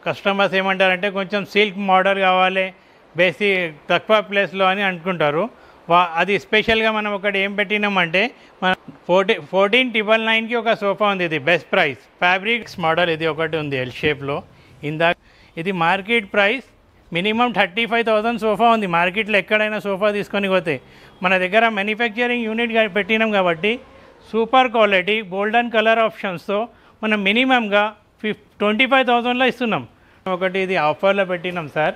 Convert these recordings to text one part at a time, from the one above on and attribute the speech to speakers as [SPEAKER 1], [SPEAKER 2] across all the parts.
[SPEAKER 1] Customers ఏమంటారంటే కొంచెం silk model కావాలి, బేసిక్ తక్కువ ప్లేస్లో అని అనుకుంటారు. అది స్పెషల్గా మనం ఒకటి ఏం పెట్టినామంటే మన 14,999కి ఒక సోఫా ఉంది. ఇది బెస్ట్ ప్రైస్ ఫ్యాబ్రిక్స్ మోడల్ ఇది ఒకటి ఉంది ఎల్ షేప్లో. ఇది మార్కెట్ ప్రైస్ మినిమం 35,000 సోఫా ఉంది. మార్కెట్లో ఎక్కడైనా సోఫా తీసుకొని పోతే మన దగ్గర మ్యానుఫ్యాక్చరింగ్ యూనిట్ పెట్టినాం కాబట్టి సూపర్ క్వాలిటీ గోల్డెన్ కలర్ ఆప్షన్స్తో మనం మినిమంగా 25,000లో ఇస్తున్నాం. ఒకటి ఇది ఆఫర్లో పెట్టినాం సార్.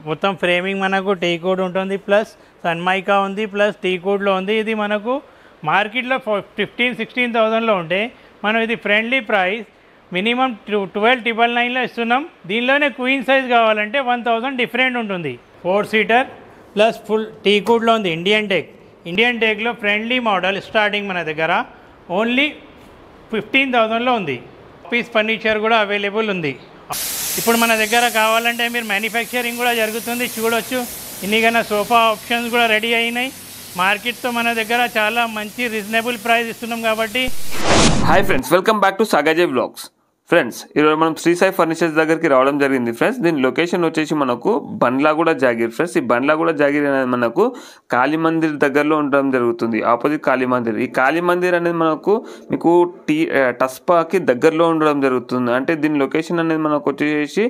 [SPEAKER 1] మొత్తం ఫ్రేమింగ్ మనకు టీకుడ్ ఉంటుంది, ప్లస్ సన్మైకా ఉంది, ప్లస్ టీకుడ్లో ఉంది. ఇది మనకు మార్కెట్లో 15,000-16,000లో ఉంటే మనం ఇది ఫ్రెండ్లీ ప్రైస్ మినిమం 12,999లో ఇస్తున్నాం. దీనిలోనే క్వీన్ సైజ్ కావాలంటే 1,000 డిఫరెంట్ ఉంటుంది. 4 సీటర్ ప్లస్ ఫుల్ టీకుడ్లో ఉంది. ఇండియన్ టేక్లో ఫ్రెండ్లీ మోడల్ స్టార్టింగ్ మన దగ్గర ఓన్లీ 15,000లో ఉంది. ఆఫీస్ ఫర్నిచర్ కూడా అవైలబుల్ ఉంది. ఇప్పుడు మన దగ్గర కావాలంటే మీరు మ్యానుఫ్యాక్చరింగ్ కూడా జరుగుతుంది, చూడొచ్చు. ఇన్నికన్నా సోఫా ఆప్షన్స్ కూడా రెడీ అయినాయి. మార్కెట్తో మన దగ్గర చాలా మంచి రీజనబుల్ ప్రైస్ ఇస్తున్నాం కాబట్టి.
[SPEAKER 2] Hi friends, welcome back to సాగాజే వ్లాగ్స్. ఫ్రెండ్స్, ఈరోజు మనం శ్రీ సాయి ఫర్నిచర్స్ దగ్గరికి రావడం జరిగింది. ఫ్రెండ్స్, దీని లొకేషన్ వచ్చేసి మనకు బండ్లాగూడ జాగీర్. ఫ్రెండ్స్, ఈ బండ్లాగూడ జాగీర్ అనేది మనకు కాళీ మందిర్ దగ్గరలో ఉండడం జరుగుతుంది. ఆపోజిట్ కాళీ మందిర్. ఈ కాళీ మందిర్ అనేది మనకు మీకు టస్పాకి దగ్గరలో ఉండడం జరుగుతుంది. అంటే దీని లొకేషన్ అనేది మనకు వచ్చేసి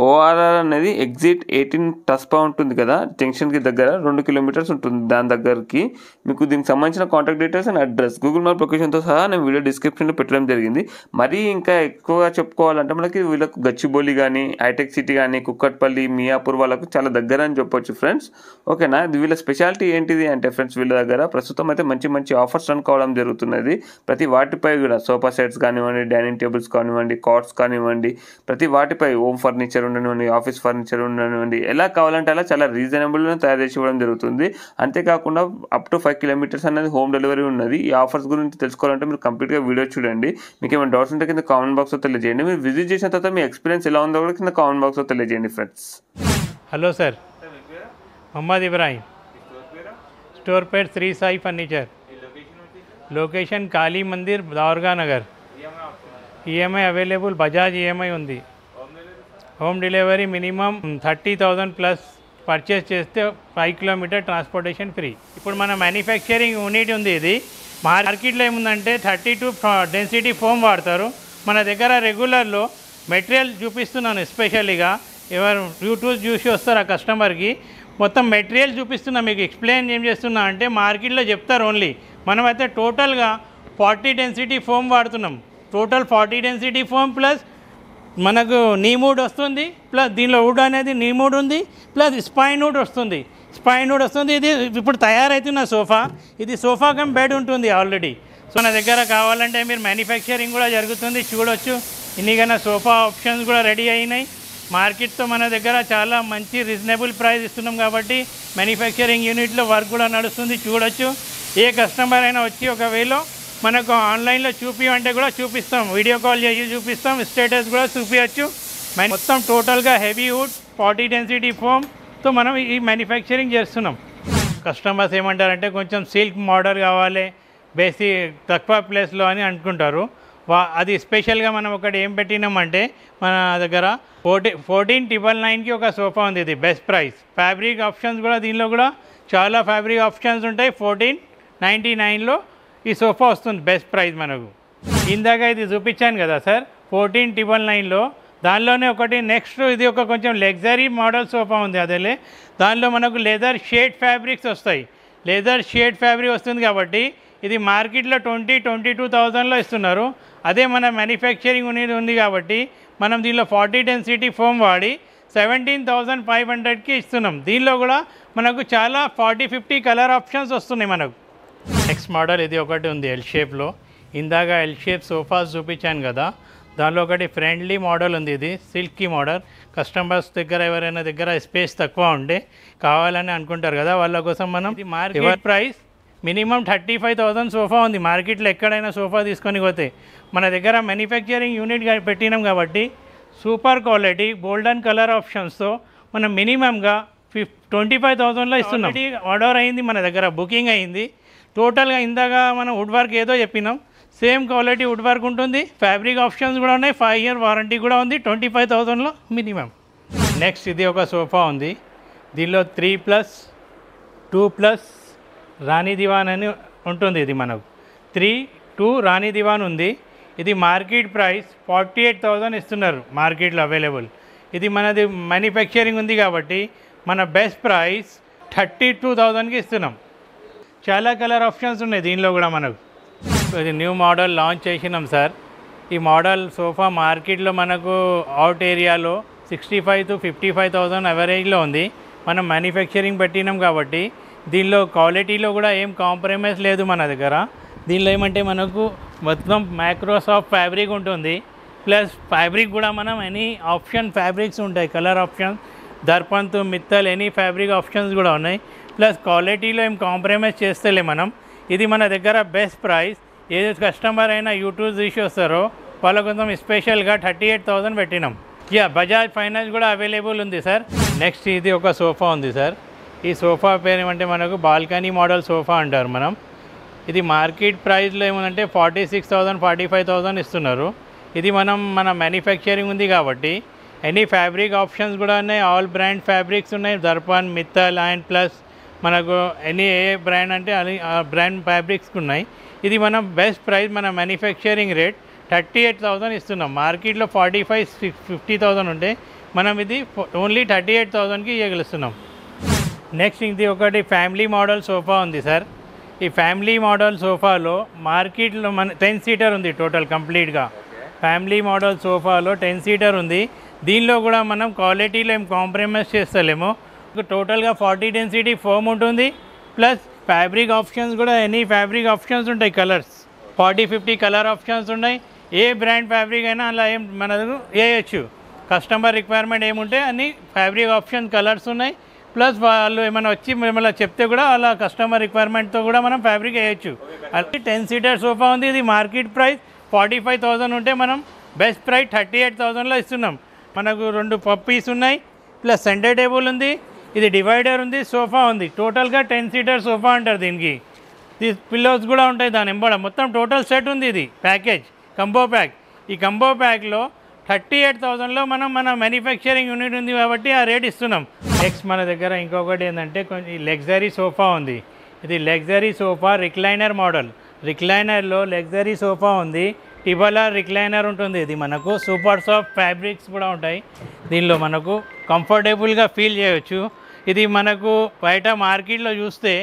[SPEAKER 2] ఓఆర్ఆర్ అనేది ఎగ్జిట్ 18 టస్పా ఉంటుంది కదా, జంక్షన్కి దగ్గర 2 కిలోమీటర్స్ ఉంటుంది. దాని దగ్గరికి మీకు దీనికి సంబంధించిన contact details and address Google map లొకేషన్తో సహా నేను వీడియో డిస్క్రిప్షన్లో పెట్టడం జరిగింది. మరీ ఇంకా ఎక్కువగా చెప్పుకోవాలంటే మనకి వీళ్ళకు గచ్చిబౌలి కానీ, హైటెక్ సిటీ కానీ, కుక్కట్పల్లి, మియాపూర్ వాళ్ళకు చాలా దగ్గర అని చెప్పొచ్చు ఫ్రెండ్స్. ఓకేనా. వీళ్ళ స్పెషాలిటీ ఏంటిది అంటే ఫ్రెండ్స్, వీళ్ళ దగ్గర ప్రస్తుతం అయితే మంచి మంచి ఆఫర్స్ రన్ కావడం జరుగుతున్నది. ప్రతి వాటిపై కూడా సోఫా సెట్స్ కానివ్వండి, డైనింగ్ టేబుల్స్ కానివ్వండి, కాట్స్ కానివ్వండి, ప్రతి వాటిపై హోమ్ ఫర్నిచర్ ఉండనివ్వండి, ఆఫీస్ ఫర్నిచర్ ఉండనివ్వండి, ఎలా కావాలంటే అలా చాలా రీజనబుల్గా తయారు చేసి ఇవ్వడం జరుగుతుంది. అంతేకాకుండా అప్ టు 5 కిలోమీటర్స్ అనేది హోమ్ డెలివరీ ఉన్నది. ఈ ఆఫర్స్ గురించి తెలుసుకోవాలంటే మీరు కంప్లీట్గా వీడియో చూడండి. మీకు ఏమైనా డౌట్స్ ఉంటే కింద కామెంట్ బాక్స్లో తెలియజేయండి. మీరు విజిట్ చేసిన తర్వాత మీ ఎక్స్పీరియన్స్ ఎలా ఉందో కూడా కింద కామెంట్ బాక్స్లో తెలియజేయండి friends.
[SPEAKER 1] Hello sir, Mohammed Ibrahim, store పేరు Shri Sai furniture. Location Kali Mandir, Dargah Nagar. EMI available, Bajaj EMI ఉంది. Home delivery minimum 30,000 plus purchase చేస్తే 5 కిలోమీటర్ ట్రాన్స్పోర్టేషన్ ఫ్రీ. ఇప్పుడు మన మ్యానుఫ్యాక్చరింగ్ యూనిట్ ఉంది. ఇది మార్కెట్లో ఏముందంటే 32 డెన్సిటీ ఫోమ్ వాడతారు. మన దగ్గర రెగ్యులర్లో మెటీరియల్ చూపిస్తున్నాను. ఎస్పెషల్లీగా ఎవరు యూట్యూబ్ చూసి వస్తారు ఆ కస్టమర్కి మొత్తం మెటీరియల్ చూపిస్తున్నా, మీకు ఎక్స్ప్లెయిన్ ఏం చేస్తున్నా అంటే మార్కెట్లో చెప్తారు ఓన్లీ. మనమైతే టోటల్గా 40 డెన్సిటీ ఫోమ్ వాడుతున్నాం. టోటల్ 40 డెన్సిటీ ఫోమ్ ప్లస్ మనకు నీమూడ్ వస్తుంది, ప్లస్ దీనిలో వుడ్ అనేది నీమూడ్ ఉంది, ప్లస్ స్పైన్ వుడ్ వస్తుంది. ఇది ఇప్పుడు తయారవుతున్న సోఫా. ఇది సోఫా కమ్ బెడ్ ఉంటుంది ఆల్రెడీ. సో మన దగ్గర కావాలంటే మీరు మ్యానుఫ్యాక్చరింగ్ కూడా జరుగుతుంది, చూడొచ్చు. ఇన్నికన్నా సోఫా ఆప్షన్స్ కూడా రెడీ అయినాయి. మార్కెట్తో మన దగ్గర చాలా మంచి రీజనబుల్ ప్రైస్ ఇస్తున్నాం కాబట్టి మ్యానుఫ్యాక్చరింగ్ యూనిట్లో వర్క్ కూడా నడుస్తుంది, చూడొచ్చు. ఏ కస్టమర్ అయినా వచ్చి ఒకవేళ మనకు ఆన్లైన్లో చూపించమంటే కూడా చూపిస్తాం, వీడియో కాల్ చేసి చూపిస్తాం, స్టేటస్ కూడా చూపించచ్చు. మొత్తం టోటల్గా హెవీ వుడ్ 40 డెన్సిటీ ఫోమ్తో మనం ఈ మ్యానుఫ్యాక్చరింగ్ చేస్తున్నాం. కస్టమర్స్ ఏమంటారంటే కొంచెం సిల్క్ మోడల్ కావాలి, బేసిక్ తక్కువ ప్లేస్లో అని అనుకుంటారు. అది స్పెషల్గా మనం ఒకటి ఏం పెట్టినామంటే మన దగ్గర 14,999కి ఒక సోఫా ఉంది. ఇది బెస్ట్ ప్రైస్ ఫ్యాబ్రిక్ ఆప్షన్స్ కూడా దీనిలో కూడా చాలా ఫ్యాబ్రిక్ ఆప్షన్స్ ఉంటాయి. 14,999లో ఈ సోఫా వస్తుంది బెస్ట్ ప్రైస్ మనకు. ఇందాక ఇది చూపించాను కదా సార్ 14,999లో. దానిలోనే ఒకటి నెక్స్ట్ ఇది ఒక కొంచెం లగ్జరీ మోడల్ సోఫా ఉంది. అదేలే దానిలో మనకు లెదర్ షేడ్ ఫ్యాబ్రిక్స్ వస్తాయి. లెదర్ షేడ్ ఫ్యాబ్రిక్ వస్తుంది కాబట్టి ఇది మార్కెట్లో 22,000లో ఇస్తున్నారు. అదే మన మ్యానుఫ్యాక్చరింగ్ ఉంది కాబట్టి మనం దీనిలో 40 డెన్సిటీ ఫోమ్ వాడి 17,500కి ఇస్తున్నాం. దీనిలో కూడా మనకు చాలా 40-50 కలర్ ఆప్షన్స్ వస్తున్నాయి మనకు. నెక్స్ట్ మోడల్ ఇది ఒకటి ఉంది ఎల్ షేప్లో. ఇందాక ఎల్ షేప్ సోఫాస్ చూపించాను కదా, దానిలో ఒకటి ఫ్రెండ్లీ మోడల్ ఉంది. ఇది సిల్కీ మోడల్. కస్టమర్స్ దగ్గర ఎవరైనా దగ్గర స్పేస్ తక్కువ ఉంటే కావాలని అనుకుంటారు కదా, వాళ్ళ కోసం మనం ఇది మార్కెట్ ప్రైస్ మినిమం 35,000 సోఫా ఉంది. మార్కెట్లో ఎక్కడైనా సోఫా తీసుకొని పోతే మన దగ్గర మ్యానుఫ్యాక్చరింగ్ యూనిట్ పెట్టినాం కాబట్టి సూపర్ క్వాలిటీ గోల్డెన్ కలర్ ఆప్షన్స్తో మనం మినిమంగా 25,000లో ఇస్తున్నాం. ఆర్డర్ అయింది, మన దగ్గర బుకింగ్ అయింది. టోటల్గా ఇందాక మనం వుడ్ వర్క్ ఏదో చెప్పినాం, సేమ్ క్వాలిటీ వుడ్ వర్క్ ఉంటుంది, ఫ్యాబ్రిక్ ఆప్షన్స్ కూడా ఉన్నాయి, 5 year వారంటీ కూడా ఉంది, 25,000లో మినిమం. నెక్స్ట్ ఇది ఒక సోఫా ఉంది, దీనిలో 3+, 2+ రాణి దివాన్ అని ఉంటుంది. ఇది మనకు 3-2 రాణి దివాన్ ఉంది. ఇది మార్కెట్ ప్రైస్ 48,000 ఇస్తున్నారు మార్కెట్లో అవైలబుల్. ఇది మనది మ్యానుఫ్యాక్చరింగ్ ఉంది కాబట్టి మన బెస్ట్ ప్రైస్ 32,000కి ఇస్తున్నాం. చాలా కలర్ ఆప్షన్స్ ఉన్నాయి దీనిలో కూడా మనకు. ఇది న్యూ మోడల్ లాంచ్ చేసినాం సార్. ఈ మోడల్ సోఫా మార్కెట్లో మనకు అవుట్ ఏరియాలో 65,000 to 55,000 అవరేజ్లో ఉంది. మనం మ్యానుఫ్యాక్చరింగ్ పెట్టినాం కాబట్టి దీనిలో క్వాలిటీలో కూడా ఏం కాంప్రమైజ్ లేదు మన దగ్గర. దీనిలో ఏమంటే మనకు మొత్తం మైక్రోసాఫ్ట్ ఫ్యాబ్రిక్ ఉంటుంది, ప్లస్ ఫ్యాబ్రిక్ కూడా మనం ఎనీ ఆప్షన్ ఫ్యాబ్రిక్స్ ఉంటాయి, కలర్ ఆప్షన్, దర్పంతు, మిత్తల్, ఎనీ ఫ్యాబ్రిక్ ఆప్షన్స్ కూడా ఉన్నాయి. ప్లస్ క్వాలిటీలో ఏం కాంప్రమైజ్ చేస్తలే మనం. ఇది మన దగ్గర బెస్ట్ ప్రైస్. ఏదో కస్టమర్ అయినా యూట్యూబ్ చూసి వస్తారో వాళ్ళ కోసం స్పెషల్గా 38,000 పెట్టినాం. బజాజ్ ఫైనాన్స్ కూడా అవైలబుల్ ఉంది సార్. నెక్స్ట్ ఇది ఒక సోఫా ఉంది సార్. ఈ సోఫా పేరు ఏమంటే మనకు బాల్కనీ మోడల్ సోఫా అంటారు మనం. ఇది మార్కెట్ ప్రైస్లో ఏమంటే 46,000 45,000 ఇస్తున్నారు. ఇది మన మ్యానుఫ్యాక్చరింగ్ ఉంది కాబట్టి ఎనీ ఫ్యాబ్రిక్ ఆప్షన్స్ కూడా ఉన్నాయి, ఆల్ బ్రాండ్ ఫ్యాబ్రిక్స్ ఉన్నాయి, దర్పన్, మిత్తల్ అండ్ ప్లస్ మనకు ఎనీ ఏ బ్రాండ్ అంటే అది బ్రాండ్ ఫ్యాబ్రిక్స్ ఉన్నాయి. ఇది మనం బెస్ట్ ప్రైస్, మన మ్యానుఫ్యాక్చరింగ్ రేట్ 38,000 ఇస్తున్నాం. మార్కెట్లో 45,000-50,000 ఉంటే మనం ఇది ఓన్లీ 38,000కి ఇవ్వగలుస్తున్నాం. నెక్స్ట్ ఇది ఒకటి ఫ్యామిలీ మోడల్ సోఫా ఉంది సార్. ఈ ఫ్యామిలీ మోడల్ సోఫాలో మార్కెట్లో మన 10 seater ఉంది టోటల్ కంప్లీట్గా. ఫ్యామిలీ మోడల్ సోఫాలో 10 seater ఉంది. దీనిలో కూడా మనం క్వాలిటీలో ఏం కాంప్రమైజ్ చేస్తలేమో. టోటల్గా 40 density ఫోమ్ ఉంటుంది, ప్లస్ ఫ్యాబ్రిక్ ఆప్షన్స్ కూడా ఎనీ ఫ్యాబ్రిక్ ఆప్షన్స్ ఉంటాయి, కలర్స్ 40-50 కలర్ ఆప్షన్స్ ఉన్నాయి. ఏ బ్రాండ్ ఫ్యాబ్రిక్ అయినా అలా ఏం మనకు వేయచ్చు. కస్టమర్ రిక్వైర్మెంట్ ఏముంటే అన్ని ఫ్యాబ్రిక్ ఆప్షన్ కలర్స్ ఉన్నాయి. ప్లస్ వాళ్ళు ఏమైనా వచ్చి మిమ్మల్ని చెప్తే కూడా అలా కస్టమర్ రిక్వైర్మెంట్తో కూడా మనం ఫ్యాబ్రిక్ వేయచ్చు. అలాగే 10 seater సోఫా ఉంది. ఇది మార్కెట్ ప్రైస్ 45,000 ఉంటే మనం బెస్ట్ ప్రైస్ 38,000లో ఇస్తున్నాం. మనకు 2 పప్పీస్ ఉన్నాయి, ప్లస్ సెంటర్ టేబుల్ ఉంది, ఇది డివైడర్ ఉంది, సోఫా ఉంది. టోటల్గా 10 seater సోఫా అంటారు దీనికి. పిల్లోస్ కూడా ఉంటాయి దాని ఎంబడ. మొత్తం టోటల్ సెట్ ఉంది. ఇది ప్యాకేజ్ కంబో ప్యాక్. ఈ కంబో ప్యాక్లో 38,000లో మనం మన మ్యానుఫ్యాక్చరింగ్ యూనిట్ ఉంది కాబట్టి ఆ రేట్ ఇస్తున్నాం. నెక్స్ట్ మన దగ్గర ఇంకొకటి ఏంటంటే కొంచెం లగ్జరీ సోఫా ఉంది. ఇది లగ్జరీ సోఫా రిక్లైనర్ మోడల్. రిక్లైనర్లో లగ్జరీ సోఫా ఉంది, టిబలర్ రిక్లైనర్ ఉంటుంది. ఇది మనకు సూపర్ సాఫ్ట్ ఫ్యాబ్రిక్స్ కూడా ఉంటాయి. దీనిలో మనకు కంఫర్టబుల్గా ఫీల్ చేయవచ్చు. ఇది మనకు బయట మార్కెట్లో చూస్తే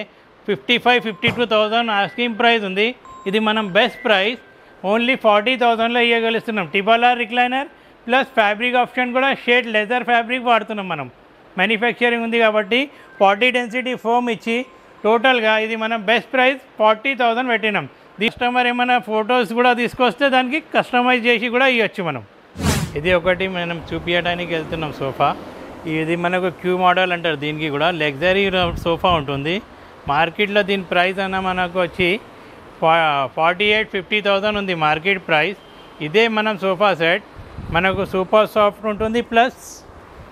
[SPEAKER 1] 55,000-52,000 ఆస్కింగ్ ప్రైస్ ఉంది. ఇది మనం బెస్ట్ ప్రైస్ ఓన్లీ 40,000లో ఇవ్వగలుస్తున్నాం. టిబలర్ రిక్లైనర్ ప్లస్ ఫ్యాబ్రిక్ ఆప్షన్ కూడా షేడ్ లెదర్ ఫ్యాబ్రిక్ వాడుతున్నాం మనం. మ్యానుఫ్యాక్చరింగ్ ఉంది కాబట్టి 40 density ఫోమ్ ఇచ్చి టోటల్గా ఇది మనం బెస్ట్ ప్రైస్ 40,000 పెట్టినాం. కస్టమర్ ఏమైనా ఫొటోస్ కూడా తీసుకొస్తే దానికి కస్టమైజ్ చేసి కూడా ఇవ్వచ్చు మనం. ఇది ఒకటి మనం చూపించడానికి వెళ్తున్నాం సోఫా. ఇది మనకు క్యూ మోడల్ అంటారు. దీనికి కూడా లగ్జరీ సోఫా ఉంటుంది. మార్కెట్లో దీని ప్రైస్ అన్న మనకు వచ్చి 48,000-50,000 ఉంది మార్కెట్ ప్రైస్. ఇదే మనం సోఫా సెట్ మనకు సూపర్ సాఫ్ట్ ఉంటుంది, ప్లస్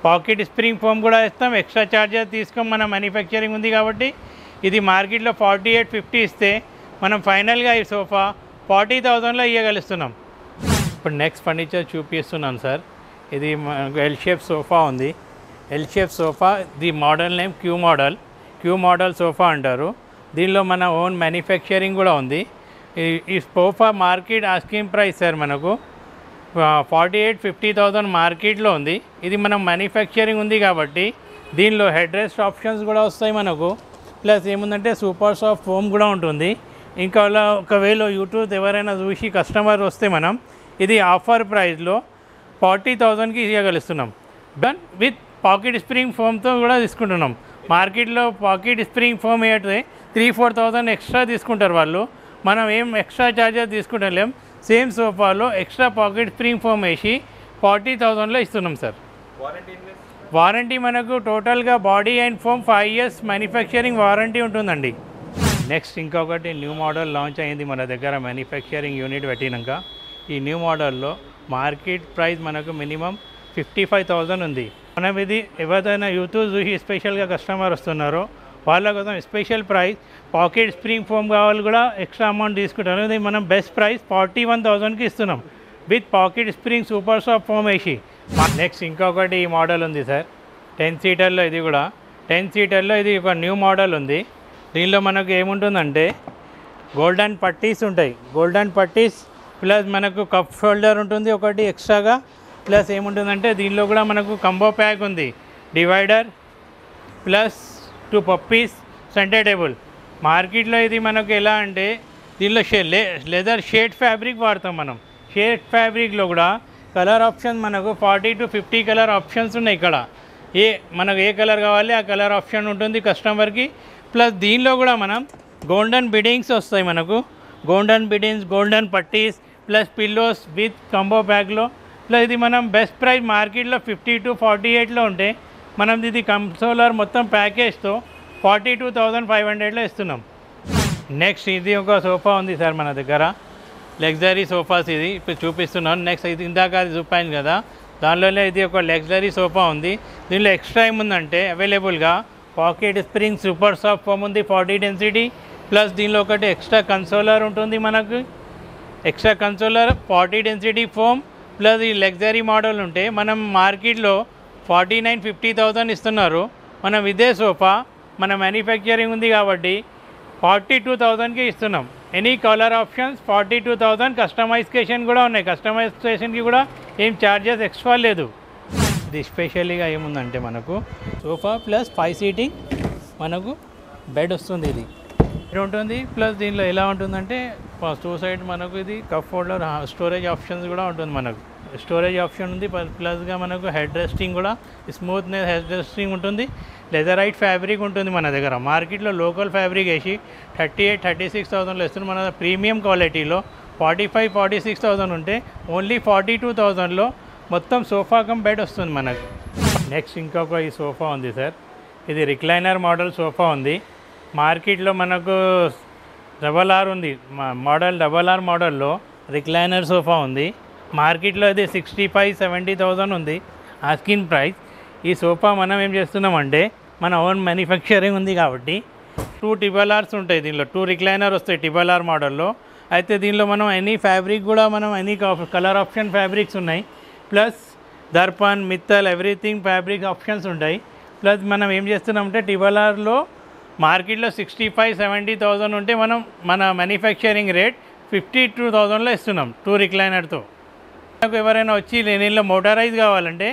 [SPEAKER 1] పాకెట్ స్ప్రింగ్ ఫోమ్ కూడా ఇస్తాం. ఎక్స్ట్రా ఛార్జెస్ తీసుకోం, మన మ్యానుఫ్యాక్చరింగ్ ఉంది కాబట్టి. ఇది మార్కెట్లో 48,50 ఇస్తే మనం ఫైనల్గా ఈ సోఫా 40,000లో ఇవ్వగలుస్తున్నాం. ఇప్పుడు నెక్స్ట్ ఫర్నిచర్ చూపిస్తున్నాను సార్. ఇది ఎల్ షేప్ సోఫా ఉంది. L shape sofa, the model name Q model sofa అంటారు. దీనిలో మన ఓన్ మ్యానుఫ్యాక్చరింగ్ కూడా ఉంది. ఈ sofa market asking price sir మనకు 48,000-50,000 మార్కెట్లో ఉంది. ఇది మనం మ్యానుఫ్యాక్చరింగ్ ఉంది కాబట్టి దీనిలో హెడ్ రెస్ట్ ఆప్షన్స్ కూడా వస్తాయి మనకు. ప్లస్ ఏముందంటే సూపర్ సాఫ్ట్ ఫోమ్ కూడా ఉంటుంది. ఇంకా అలా ఒకవేళ యూట్యూబ్ ఎవరైనా చూసి కస్టమర్ వస్తే మనం ఇది ఆఫర్ ప్రైస్లో 40,000కి ఇవ్వగలుస్తున్నాం. డన్ విత్ పాకెట్ స్ప్రింగ్ ఫోమ్తో కూడా తీసుకుంటున్నాం. మార్కెట్లో పాకెట్ స్ప్రింగ్ ఫోమ్ అయితే 3-4,000 ఎక్స్ట్రా తీసుకుంటారు వాళ్ళు. మనం ఏం ఎక్స్ట్రా ఛార్జెస్ తీసుకుంటలేం. సేమ్ సోఫాలో ఎక్స్ట్రా పాకెట్ స్ప్రింగ్ ఫోమ్ వేసి 40,000లో ఇస్తున్నాం సార్. వారంటీ మనకు టోటల్గా body and foam 5 years manufacturing warranty ఉంటుందండి. నెక్స్ట్ ఇంకొకటి న్యూ మోడల్ లాంచ్ అయింది మన దగ్గర మ్యానుఫ్యాక్చరింగ్ యూనిట్ పెట్టినాక. ఈ న్యూ మోడల్లో మార్కెట్ ప్రైస్ మనకు మినిమం 55,000 ఉంది. మనం ఇది ఎవరైనా యూట్యూబ్ చూసి స్పెషల్గా కస్టమర్ వస్తున్నారో వాళ్ళ కోసం special price. Pocket spring foam కావాలి కూడా ఎక్స్ట్రా అమౌంట్ తీసుకుంటారు. ఇది మనం బెస్ట్ ప్రైస్ 41,000కి ఇస్తున్నాం with pocket spring super soft foam వేసి. నెక్స్ట్ ఇంకొకటి ఈ మోడల్ ఉంది సార్ 10 సీటర్లో. ఇది కూడా 10 సీటర్లో ఇది ఒక న్యూ మోడల్ ఉంది. దీనిలో మనకు ఏముంటుందంటే గోల్డెన్ పట్టీస్ ఉంటాయి. గోల్డెన్ పట్టీస్ ప్లస్ మనకు కప్ షోల్డర్ ఉంటుంది ఒకటి ఎక్స్ట్రాగా. ప్లస్ ఏముంటుందంటే దీనిలో కూడా మనకు కంబో ప్యాక్ ఉంది. Divider plus 2 puppies centre table. మార్కెట్లో ఇది మనకు ఎలా అంటే దీనిలో లెదర్ షేడ్ ఫ్యాబ్రిక్ వాడతాం మనం. షేడ్ ఫ్యాబ్రిక్లో కూడా కలర్ ఆప్షన్ మనకు 40 to 50 కలర్ ఆప్షన్స్ ఉన్నాయి ఇక్కడ. మనకు ఏ కలర్ కావాలి ఆ కలర్ ఆప్షన్ ఉంటుంది కస్టమర్కి. ప్లస్ దీనిలో కూడా మనం గోల్డెన్ బిడ్డింగ్స్ వస్తాయి మనకు. గోల్డెన్ బిడ్డింగ్స్, గోల్డెన్ పట్టీస్ ప్లస్ పిల్లోస్ విత్ కంబో ప్యాక్లో. ప్లస్ ఇది మనం బెస్ట్ ప్రైస్ మార్కెట్లో 50 to 48లో ఉంటే మనం ఇది కన్సోలర్ మొత్తం ప్యాకేజ్తో 42,500లో ఇస్తున్నాం. నెక్స్ట్ ఇది ఒక సోఫా ఉంది సార్ మన దగ్గర, లగ్జరీ సోఫాస్. ఇది ఇప్పుడు చూపిస్తున్నాను. నెక్స్ట్ ఇది ఇందాక అది చూపాను కదా, దానిలోనే ఇది ఒక లగ్జరీ సోఫా ఉంది. దీనిలో ఎక్స్ట్రా ఏముందంటే అవైలబుల్గా pocket spring super soft foam ఉంది 40 డెన్సిటీ. ప్లస్ దీనిలో ఒకటి ఎక్స్ట్రా కన్సోలర్ ఉంటుంది మనకు. Extra consoler 40 density foam. Plus ఈ లగ్జరీ మోడల్ ఉంటే మనం మార్కెట్లో 49,000-50,000 ఇస్తున్నారు. మనం ఇదే సోఫా మన మ్యానుఫ్యాక్చరింగ్ ఉంది కాబట్టి 42,000కి ఇస్తున్నాం. Any colour options 42,000. కస్టమైజేషన్ కూడా ఉన్నాయి. కస్టమైజేషన్కి కూడా ఏం ఛార్జెస్ ఎక్స్ట్రా లేదు. ఇది స్పెషల్గా ఏముందంటే మనకు సోఫా ప్లస్ 5 సీటింగ్ మనకు బెడ్ వస్తుంది. ఇది ఉంటుంది. ప్లస్ దీనిలో ఎలా ఉంటుందంటే 2 సైడ్ మనకు ఇది కప్ హోల్డర్ స్టోరేజ్ ఆప్షన్స్ కూడా ఉంటుంది. మనకు స్టోరేజ్ ఆప్షన్ ఉంది. ప్లస్గా మనకు హెడ్ రెస్టింగ్ కూడా స్మూత్నెస్ హెడ్ రెస్టింగ్ ఉంటుంది. లెదరైట్ ఫ్యాబ్రిక్ ఉంటుంది మన దగ్గర. మార్కెట్లో లోకల్ ఫ్యాబ్రిక్ వేసి 38,000-36,000లో ఇస్తుంది. మన ప్రీమియం క్వాలిటీలో 45,000-46,000 ఉంటే ఓన్లీ 42,000లో మొత్తం సోఫా కమ్ బెడ్ వస్తుంది మనకు. నెక్స్ట్ ఇంకొక ఈ సోఫా ఉంది సార్. ఇది రిక్లైనర్ మోడల్ సోఫా ఉంది. మార్కెట్లో మనకు RRR ఉంది మోడల్. RRR మోడల్లో రిక్లైనర్ సోఫా ఉంది. మార్కెట్లో ఇది 65,000-70,000 ఉంది ఆస్కింగ్ ప్రైస్. ఈ సోఫా మనం ఏం చేస్తున్నామంటే మన ఓన్ మ్యానుఫ్యాక్చరింగ్ ఉంది కాబట్టి 2 RRRs ఉంటాయి. దీనిలో 2 రిక్లైనర్ వస్తాయి RRR మోడల్లో. అయితే దీనిలో మనం ఎనీ ఫ్యాబ్రిక్ కూడా మనం ఎనీ కలర్ ఆప్షన్ ఫ్యాబ్రిక్స్ ఉన్నాయి. Plus Darpan, Mittal everything fabric options ఉంటాయి. ప్లస్ మనం ఏం చేస్తున్నామంటే RRRలో మార్కెట్లో 65,000-70,000 ఉంటే మనం మన మ్యానుఫ్యాక్చరింగ్ రేట్ 52,000లో ఇస్తున్నాం 2 రిక్లైనర్తో. మనకు ఎవరైనా వచ్చి దీనిలో మోటరైజ్ కావాలంటే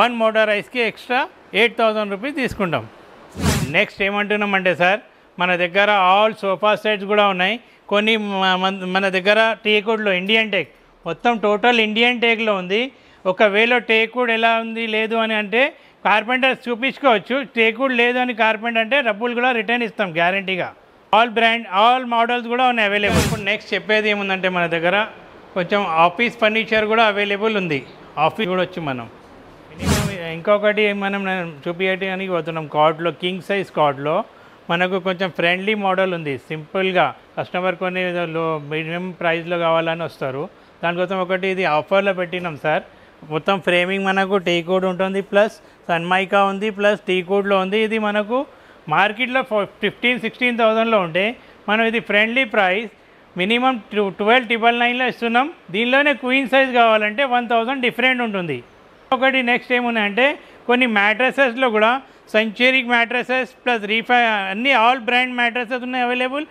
[SPEAKER 1] 1 మోటరైజ్కి ఎక్స్ట్రా 8,000 రూపీస్ తీసుకుంటాం. నెక్స్ట్ ఏమంటున్నామంటే సార్ మన దగ్గర ఆల్ సోఫా సెట్స్ కూడా ఉన్నాయి. కొన్ని మన దగ్గర టేక్వుడ్లో ఇండియన్ టేక్ మొత్తం టోటల్ ఇండియన్ టేక్లో ఉంది. ఒకవేళ టేక్వుడ్ ఎలా ఉంది లేదు అని అంటే కార్పెంటర్ చూపించుకోవచ్చు. టేక్వుడ్ లేదు అని కార్పెంటర్ అంటే డబ్బులు కూడా రిటర్న్ ఇస్తాం గ్యారంటీగా. ఆల్ బ్రాండ్ ఆల్ మోడల్స్ కూడా ఉన్నాయి అవైలబుల్. ఇప్పుడు నెక్స్ట్ చెప్పేది ఏముందంటే మన దగ్గర కొంచెం ఆఫీస్ ఫర్నిచర్ కూడా అవైలబుల్ ఉంది. ఆఫీస్ కూడా వచ్చి మనం ఇంకొకటి మనం చూపించడానికి పోతున్నాం. కార్డ్లో కింగ్ సైజ్ కార్డ్లో మనకు కొంచెం ఫ్రెండ్లీ మోడల్ ఉంది. సింపుల్గా కస్టమర్ కొన్ని మినిమం ప్రైస్లో కావాలని వస్తారు. దానికోసం ఒకటి ఇది ఆఫర్లో పెట్టినాం సార్. మొత్తం ఫ్రేమింగ్ మనకు టీకుడ్ ఉంటుంది. ప్లస్ సన్మైకా ఉంది. ప్లస్ టీకుడ్లో ఉంది. ఇది మనకు మార్కెట్లో 15,000-16,000లో ఉంటే మనం ఇది ఫ్రెండ్లీ ప్రైస్ మినిమం 12,999లో ఇస్తున్నాం. దీనిలోనే క్వీన్ సైజ్ కావాలంటే 1,000 డిఫరెంట్ ఉంటుంది. ఒకటి నెక్స్ట్ ఏమున్నాయంటే కొన్ని మ్యాట్రసెస్లో కూడా సెంచరిక్ మ్యాట్రసెస్ ప్లస్ అన్ని ఆల్ బ్రాండ్ మ్యాట్రసెస్ ఉన్నాయి అవైలబుల్.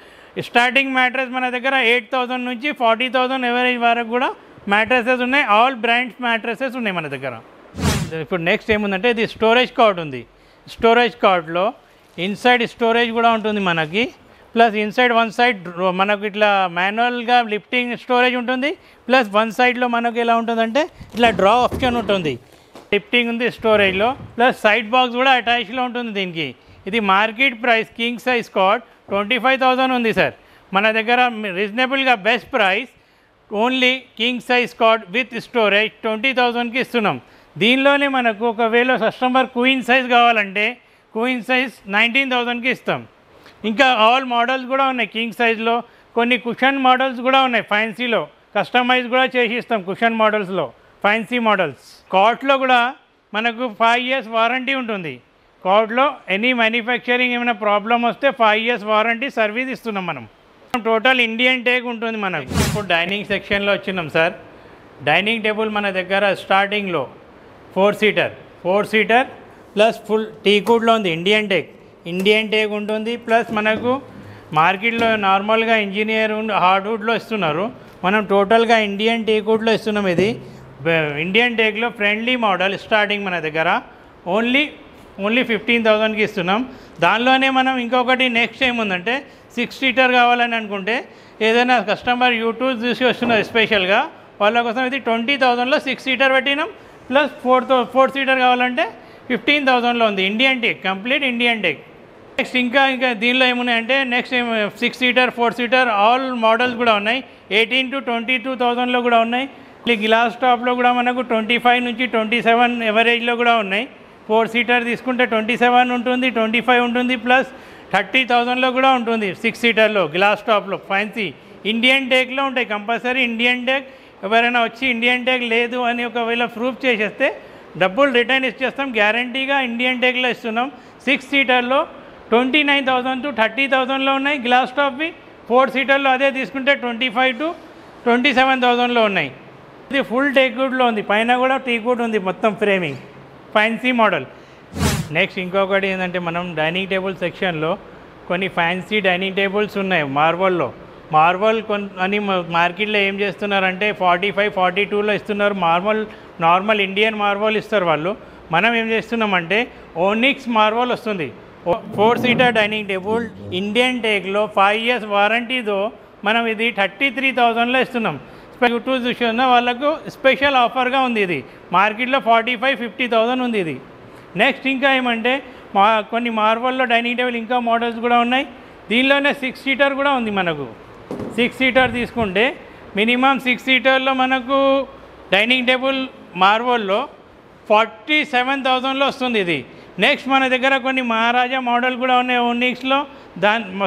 [SPEAKER 1] స్టార్టింగ్ మ్యాట్రస్ మన దగ్గర 8,000 నుంచి 40,000 ఎవరేజ్ వరకు కూడా మ్యాట్రసెస్ ఉన్నాయి. ఆల్ బ్రాండ్స్ మ్యాట్రసెస్ ఉన్నాయి మన దగ్గర. ఇప్పుడు నెక్స్ట్ ఏముందంటే ఇది స్టోరేజ్ కార్డ్ ఉంది. స్టోరేజ్ కార్డ్లో ఇన్సైడ్ స్టోరేజ్ కూడా ఉంటుంది మనకి. ప్లస్ ఇన్సైడ్ వన్ సైడ్ మనకు ఇట్లా మాన్యువల్గా లిఫ్టింగ్ స్టోరేజ్ ఉంటుంది. ప్లస్ వన్ సైడ్లో మనకు ఎలా ఉంటుందంటే ఇట్లా డ్రా ఆప్షన్ ఉంటుంది. లిఫ్టింగ్ ఉంది స్టోరేజ్లో. ప్లస్ సైడ్ బాక్స్ కూడా అటాచ్లో ఉంటుంది దీనికి. ఇది market price king size cot 25,000 ఉంది సార్. మన దగ్గర రీజనబుల్గా best price only king size cot with storage 20,000కి ఇస్తున్నాం. దీనిలోనే మనకు ఒకవేళ కస్టమర్ క్వీన్ సైజ్ కావాలంటే క్వీన్ సైజ్ 19,000కి ఇస్తాం. ఇంకా ఆల్ మోడల్స్ కూడా ఉన్నాయి కింగ్ సైజ్లో. కొన్ని కుషన్ మోడల్స్ కూడా ఉన్నాయి ఫ్యాన్సీలో. కస్టమైజ్ కూడా చేసి ఇస్తాం కుషన్ మోడల్స్లో ఫ్యాన్సీ మోడల్స్. కార్ట్లో కూడా మనకు 5 years వారంటీ ఉంటుంది. కార్డ్లో ఎనీ మ్యానుఫ్యాక్చరింగ్ ఏమైనా ప్రాబ్లం వస్తే 5 years వారంటీ సర్వీస్ ఇస్తున్నాం మనం. టోటల్ ఇండియన్ టేక్ ఉంటుంది మనకు. ఇప్పుడు డైనింగ్ సెక్షన్లో వచ్చినాం సార్. డైనింగ్ టేబుల్ మన దగ్గర స్టార్టింగ్లో 4 seater ప్లస్ ఫుల్ టీకుడ్లో ఉంది. ఇండియన్ టేక్ ఉంటుంది. ప్లస్ మనకు మార్కెట్లో నార్మల్గా ఇంజనీర్ హార్డ్వుడ్లో ఇస్తున్నారు, మనం టోటల్గా ఇండియన్ టీకుడ్లో ఇస్తున్నాం. ఇది ఇండియన్ టేక్లో ఫ్రెండ్లీ మోడల్ స్టార్టింగ్ మన దగ్గర ఓన్లీ 15,000కి ఇస్తున్నాం. దానిలోనే మనం ఇంకొకటి నెక్స్ట్ ఏముందంటే 6 seater కావాలని అనుకుంటే ఏదైనా కస్టమర్ యూట్యూబ్ చూసి వస్తున్నారు స్పెషల్గా, వాళ్ళ కోసం ఇది 20,000లో 6 seater పెట్టినాం. ప్లస్ 4 seater కావాలంటే 15,000లో ఉంది. Indian teak, complete Indian teak. Next ఇంకా దీనిలో ఏమున్నాయంటే next 6 seater 4 seater all models కూడా ఉన్నాయి. 18,000 to 22,000లో కూడా ఉన్నాయి. గ్లాస్ టాప్లో కూడా మనకు 25 నుంచి 27 ఎవరేజ్లో కూడా ఉన్నాయి. 4 seater తీసుకుంటే 27 ఉంటుంది, 25 ఉంటుంది, ప్లస్ 30,000లో కూడా ఉంటుంది. 6 seaterలో గ్లాస్ టాప్లో ఫ్యాన్సీ ఇండియన్ టేక్లో ఉంటాయి. Compulsory Indian teak. ఎవరైనా వచ్చి ఇండియన్ టేక్ లేదు అని ఒకవేళ ప్రూఫ్ చేసేస్తే డబ్బులు రిటర్న్ ఇచ్చేస్తాం. గ్యారంటీగా ఇండియన్ టేక్లో ఇస్తున్నాం. 6 seaterలో 29,000 to 30,000లో ఉన్నాయి గ్లాస్ టాప్వి. 4 seaterలో అదే తీసుకుంటే 25,000 to 27,000లో ఉన్నాయి. ఇది ఫుల్ టేక్వుడ్లో ఉంది, పైన కూడా టీకుడ్ ఉంది, మొత్తం ఫ్రేమింగ్ ఫ్యాన్సీ మోడల్. నెక్స్ట్ ఇంకొకటి ఏంటంటే మనం డైనింగ్ టేబుల్ సెక్షన్లో కొన్ని ఫ్యాన్సీ డైనింగ్ టేబుల్స్ ఉన్నాయి మార్బల్ అని మార్కెట్లో ఏం చేస్తున్నారంటే 45, 42లో ఇస్తున్నారు. నార్మల్ ఇండియన్ మార్బల్ ఇస్తారు వాళ్ళు. మనం ఏం చేస్తున్నామంటే ఓనిక్స్ మార్బల్ వస్తుంది. 4 seater డైనింగ్ టేబుల్ ఇండియన్ టేక్లో 5 years వారంటీతో మనం ఇది 33,000లో ఇస్తున్నాం. యూట్యూబ్ చూసిన వాళ్ళకు స్పెషల్ ఆఫర్గా ఉంది. ఇది మార్కెట్లో 45, 50,000 ఉంది ఇది. నెక్స్ట్ ఇంకా ఏమంటే కొన్ని మార్బల్లో డైనింగ్ టేబుల్ ఇంకా మోడల్స్ కూడా ఉన్నాయి. దీనిలోనే 6 seater కూడా ఉంది మనకు. 6 seater తీసుకుంటే మినిమం 6 seaterలో మనకు డైనింగ్ టేబుల్ మార్బల్లో 47,000లో వస్తుంది ఇది. నెక్స్ట్ మన దగ్గర కొన్ని మహారాజా మోడల్ కూడా ఉన్నాయి ఓనిక్స్లో.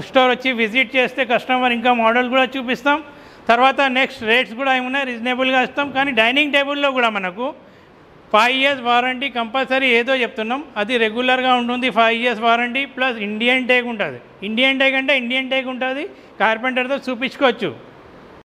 [SPEAKER 1] స్టోర్ వచ్చి విజిట్ చేస్తే కస్టమర్ ఇంకా మోడల్ కూడా చూపిస్తాం. తర్వాత నెక్స్ట్ రేట్స్ కూడా ఏమున్నాయి రీజనబుల్గా ఇస్తాం. కానీ డైనింగ్ టేబుల్లో కూడా మనకు 5 years వారంటీ కంపల్సరీ ఏదో చెప్తున్నాం, అది రెగ్యులర్గా ఉంటుంది. 5 years warranty plus Indian teak ఉంటుంది. ఇండియన్ టేక్ అంటే ఇండియన్ టేక్ ఉంటుంది, కార్పెంటర్తో చూపించుకోవచ్చు.